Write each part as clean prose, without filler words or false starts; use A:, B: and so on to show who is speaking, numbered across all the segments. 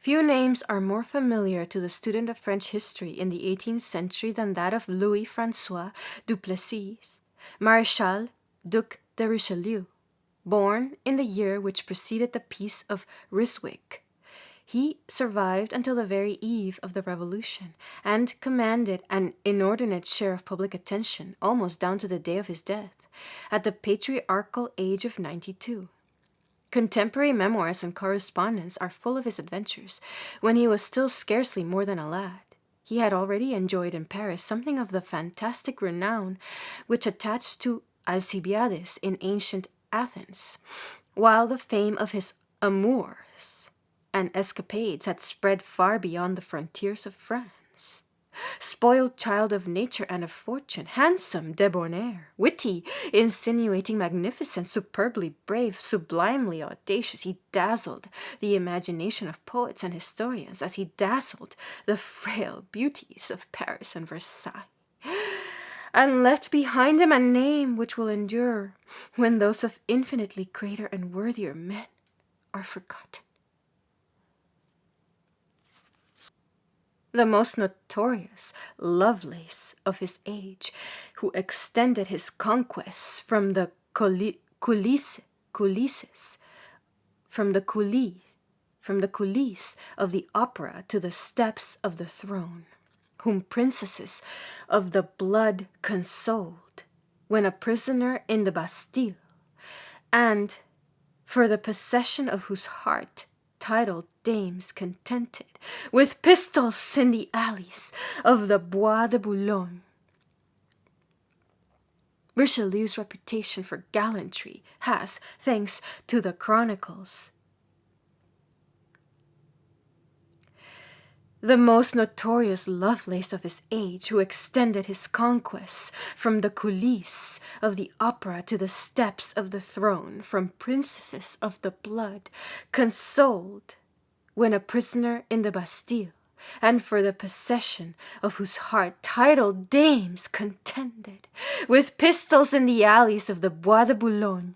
A: Few names are more familiar to the student of French history in the 18th century than that of Louis-François Duplessis, Maréchal Duc de Richelieu, born in the year which preceded the Peace of Ryswick. He survived until the very eve of the Revolution, and commanded an inordinate share of public attention, almost down to the day of his death, at the patriarchal age of 92. Contemporary memoirs and correspondence are full of his adventures. When he was still scarcely more than a lad, he had already enjoyed in Paris something of the fantastic renown which attached to Alcibiades in ancient Athens, while the fame of his amours and escapades had spread far beyond the frontiers of France. Spoiled child of nature and of fortune, handsome, debonair, witty, insinuating, magnificent, superbly brave, sublimely audacious, he dazzled the imagination of poets and historians as he dazzled the frail beauties of Paris and Versailles, and left behind him a name which will endure when those of infinitely greater and worthier men are forgotten. The most notorious Lovelace of his age, who extended his conquests from the coulisses of the opera to the steps of the throne, whom princesses of the blood consoled when a prisoner in the Bastille, and for the possession of whose heart titled dames contented, with pistols in the alleys of the Bois de Boulogne. Richelieu's reputation for gallantry has, thanks to the chronicles, the most notorious Lovelace of his age, who extended his conquests from the coulisses of the opera to the steps of the throne, from princesses of the blood, consoled when a prisoner in the Bastille, and for the possession of whose heart titled dames contended, with pistols in the alleys of the Bois de Boulogne.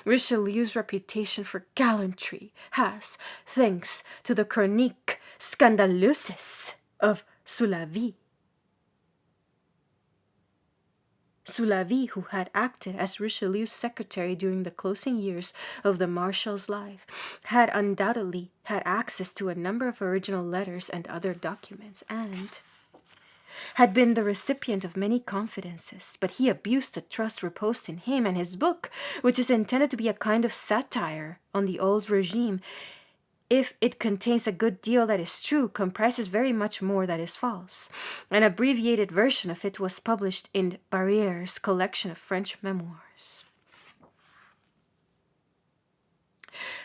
A: Richelieu's reputation for gallantry has, thanks to the chroniques scandaleuses of Soulavie, who had acted as Richelieu's secretary during the closing years of the Marshal's life, had undoubtedly had access to a number of original letters and other documents, and had been the recipient of many confidences, but he abused the trust reposed in him, and his book, which is intended to be a kind of satire on the old regime, if it contains a good deal that is true, comprises very much more that is false. An abbreviated version of it was published in Barriere's collection of French memoirs.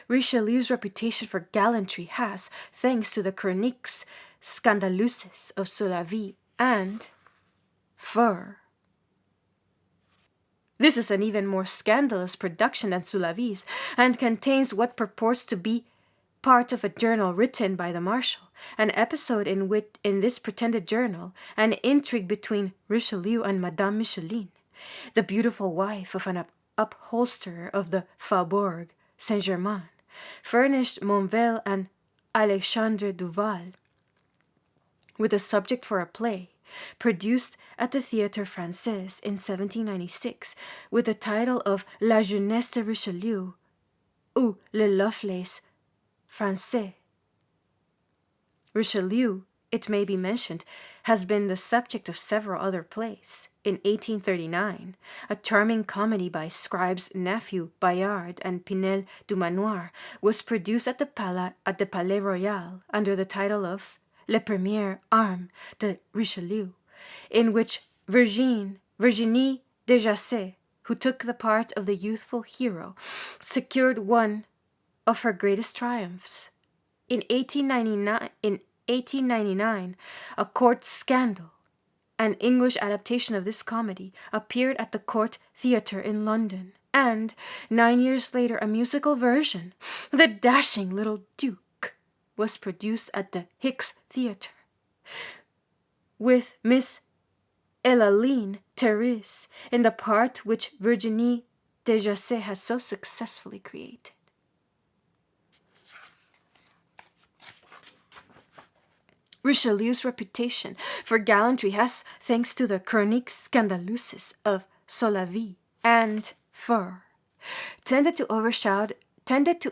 A: Richelieu's reputation for gallantry has, thanks to the chroniques scandaleuses of Soulavie and fore. This is an even more scandalous production than Soulavie's, and contains what purports to be part of a journal written by the Marshal, an episode in this pretended journal, an intrigue between Richelieu and Madame Micheline, the beautiful wife of an upholsterer of the Faubourg Saint-Germain, furnished Monvel and Alexandre Duval with a subject for a play, produced at the Théâtre Français in 1796, with the title of La Jeunesse de Richelieu, ou Le Lovelace Français. Richelieu, it may be mentioned, has been the subject of several other plays. In 1839, a charming comedy by Scribe's nephew Bayard and Pinel du Manoir was produced at the Palais Royal under the title of Les Premières Armes de Richelieu, in which Virginie Desjacets, who took the part of the youthful hero, secured one of her greatest triumphs. In 1899, A Court Scandal, an English adaptation of this comedy, appeared at the Court Theatre in London, and 9 years later a musical version, The Dashing Little Duke, was produced at the Hicks Theatre, with Miss Elaline Therese in the part which Virginie Desjacets has so successfully created. Richelieu's reputation for gallantry has, thanks to the Chroniques Scandaleuses of Solavie and Fore, tended to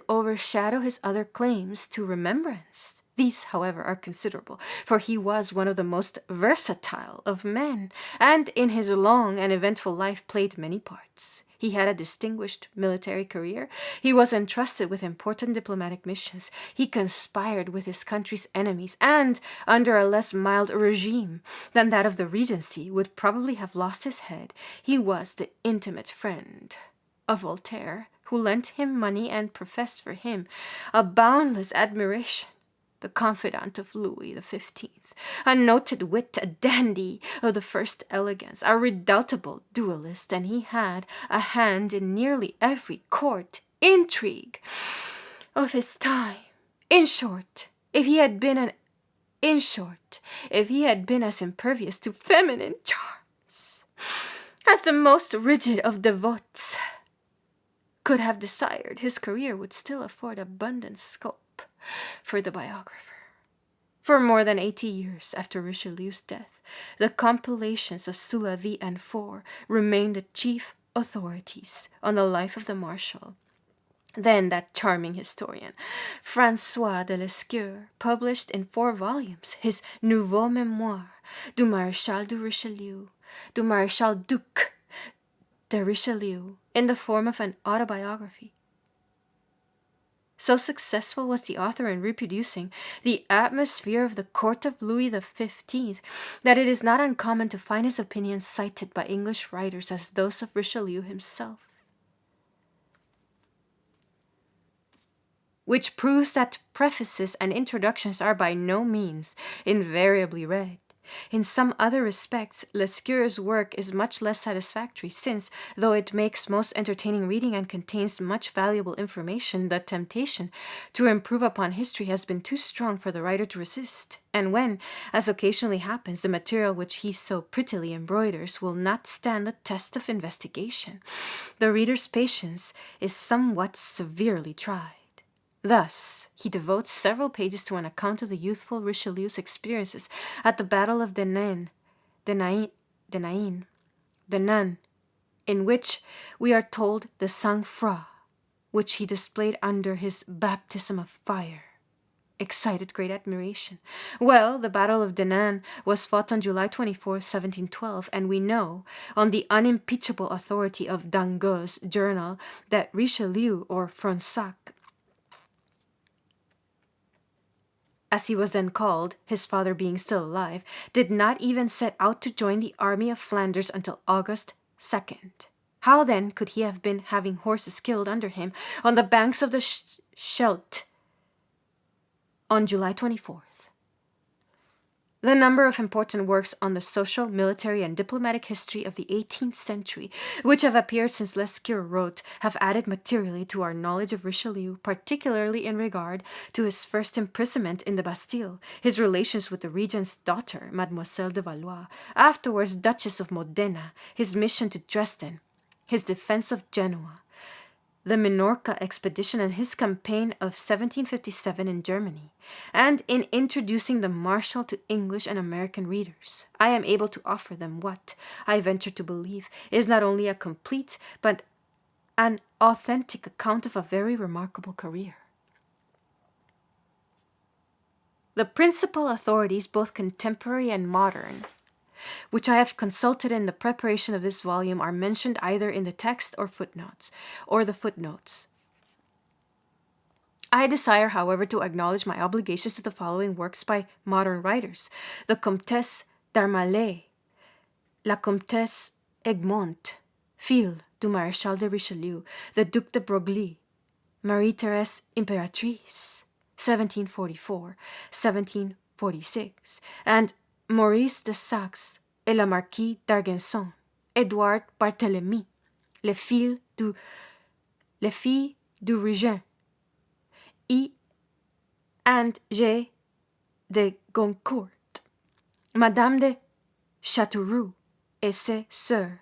A: overshadow his other claims to remembrance. These, however, are considerable, for he was one of the most versatile of men, and in his long and eventful life played many parts. He had a distinguished military career. He was entrusted with important diplomatic missions. He conspired with his country's enemies, and, under a less mild regime than that of the Regency, would probably have lost his head. He was the intimate friend of Voltaire, who lent him money and professed for him a boundless admiration. The confidant of Louis XV, a noted wit, a dandy of the first elegance, a redoubtable duelist, and he had a hand in nearly every court intrigue of his time. In short, if he had been as impervious to feminine charms as the most rigid of devots could have desired, his career would still afford abundant scope for the biographer. For more than 80 years after Richelieu's death, the compilations of Solavie and Fore remained the chief authorities on the life of the Marshal. Then that charming historian, François de Lescure, published in 4 volumes his Nouveau Memoire du Maréchal de Richelieu, du Maréchal Duc de Richelieu, in the form of an autobiography. So successful was the author in reproducing the atmosphere of the court of Louis XV that it is not uncommon to find his opinions cited by English writers as those of Richelieu himself. Which proves that prefaces and introductions are by no means invariably read. In some other respects, Lescure's work is much less satisfactory since, though it makes most entertaining reading and contains much valuable information, the temptation to improve upon history has been too strong for the writer to resist. And when, as occasionally happens, the material which he so prettily embroiders will not stand the test of investigation, the reader's patience is somewhat severely tried. Thus, he devotes several pages to an account of the youthful Richelieu's experiences at the Battle of Denain, in which we are told the sang-froid which he displayed under his baptism of fire excited great admiration. Well, the Battle of Denain was fought on July 24, 1712, and we know, on the unimpeachable authority of Dangeau's journal, that Richelieu, or Fronsac, as he was then called, his father being still alive, did not even set out to join the army of Flanders until August 2nd. How then could he have been having horses killed under him on the banks of the Scheldt on July 24th? The number of important works on the social, military, and diplomatic history of the 18th century, which have appeared since Lescure wrote, have added materially to our knowledge of Richelieu, particularly in regard to his first imprisonment in the Bastille, his relations with the regent's daughter, Mademoiselle de Valois, afterwards Duchess of Modena, his mission to Dresden, his defense of Genoa, the Minorca expedition, and his campaign of 1757 in Germany. And in introducing the Marshal to English and American readers, I am able to offer them what, I venture to believe, is not only a complete, but an authentic account of a very remarkable career. The principal authorities, both contemporary and modern, which I have consulted in the preparation of this volume, are mentioned either in the text or the footnotes. I desire, however, to acknowledge my obligations to the following works by modern writers: the Comtesse d'Armalet, la Comtesse Egmont, fille du Maréchal de Richelieu, the Duc de Broglie, Marie-Thérèse Impératrice, 1744-1746, and Maurice de Saxe et la Marquis d'Argenson, Edouard Barthélemy, les filles du Régent, and G. de Goncourt, Madame de Châteauroux et ses sœurs,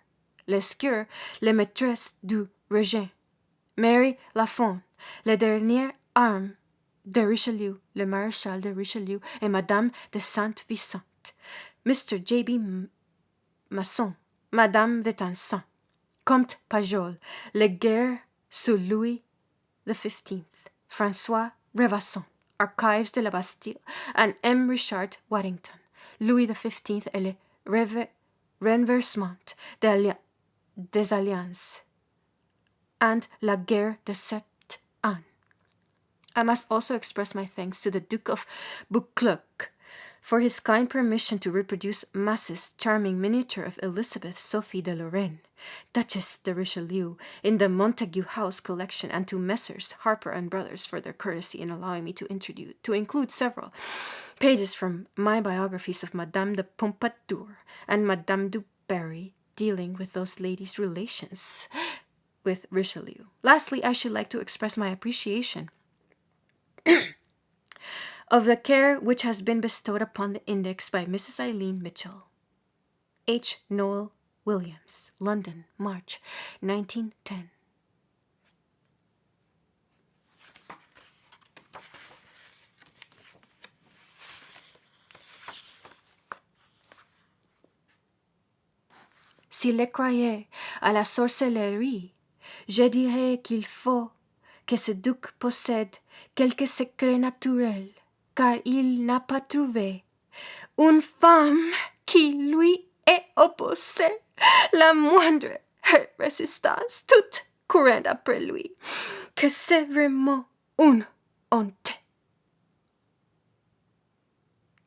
A: Lescure, les maîtresses du Régent, Mary Lafon, les dernières armes de Richelieu, le Maréchal de Richelieu, et Madame de Saint-Vicente, Mr. J.B. Masson, Madame de Tansan, Comte Pajol, les guerres sous Louis XV, François Revasson, Archives de la Bastille, and M. Richard Waddington, Louis XV et le renversement des alliances, and la guerre de 7 ans. I must also express my thanks to the Duke of Buccleuch for his kind permission to reproduce Mass's charming miniature of Elizabeth Sophie de Lorraine, Duchess de Richelieu, in the Montague House collection, and to Messrs. Harper and Brothers for their courtesy in allowing me to include several pages from my biographies of Madame de Pompadour and Madame du Barry, dealing with those ladies' relations with Richelieu. Lastly, I should like to express my appreciation of the care which has been bestowed upon the index by Mrs. Eileen Mitchell. H. Noel Williams, London, March 1910. S'il les croyait à la sorcellerie, je dirais qu'il faut que ce duc possède quelque secret naturel, car il n'a pas trouvé une femme qui lui est opposée, la moindre résistance, toute courante après lui, que c'est vraiment une honte.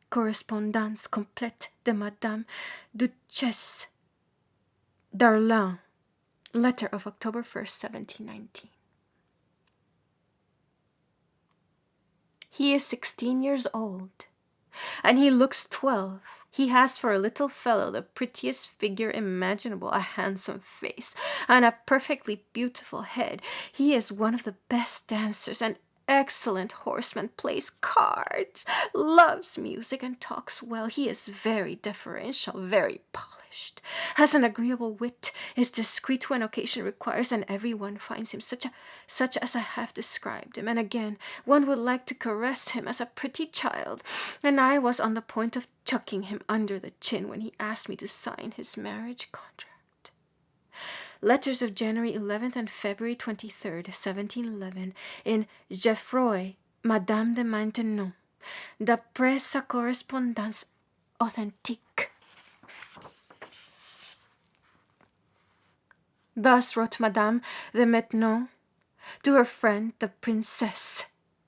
A: Correspondance complète de Madame Duchesse Darlan, letter of October 1st, 1719. He is 16 years old, and he looks 12. He has for a little fellow the prettiest figure imaginable, a handsome face, and a perfectly beautiful head. He is one of the best dancers, an excellent horseman, plays cards, loves music, and talks well. He is very deferential, very polished, has an agreeable wit, is discreet when occasion requires, and everyone finds him such as I have described him. And again, one would like to caress him as a pretty child, and I was on the point of chucking him under the chin when he asked me to sign his marriage contract. Letters of January 11th and February 23rd, 1711, in Geoffroy, Madame de Maintenon, d'après sa correspondance authentique. Thus wrote Madame de Maintenon to her friend the Princess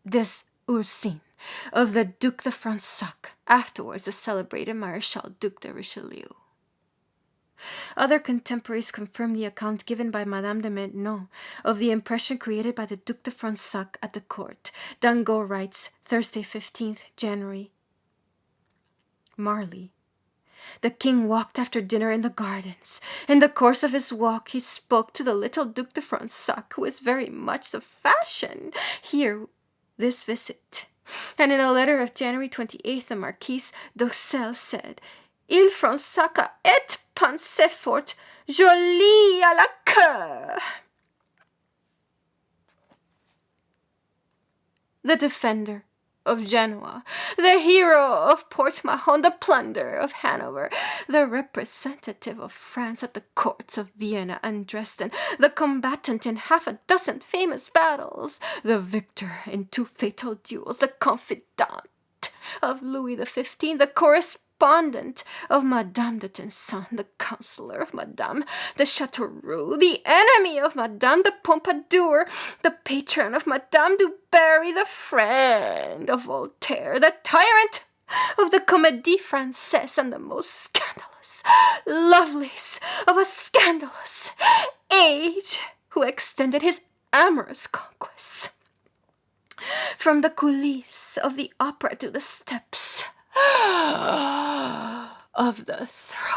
A: des Ursines of the Duc de Fronsac, afterwards the celebrated Maréchal Duc de Richelieu. Other contemporaries confirm the account given by Madame de Maintenon of the impression created by the Duc de Fronsac at the court. Dangot writes, Thursday, 15th January. Marley. The king walked after dinner in the gardens. In the course of his walk, he spoke to the little Duc de Fronsac, who is very much the fashion here this visit. And in a letter of January 28th, the Marquise d'Auxelles said, Il Fronsac est pensée fort, jolie à la coeur. The defender of Genoa, the hero of Port-Mahon, the plunderer of Hanover, the representative of France at the courts of Vienna and Dresden, the combatant in half a dozen famous battles, the victor in 2 fatal duels, the confidant of Louis XV, the correspondent of Madame de Tencin, the counselor of Madame de Châteauroux, the enemy of Madame de Pompadour, the patron of Madame du Barry, the friend of Voltaire, the tyrant of the Comédie Française, and the most scandalous lovelace of a scandalous age, who extended his amorous conquests from the coulisses of the opera to the steps of the throne.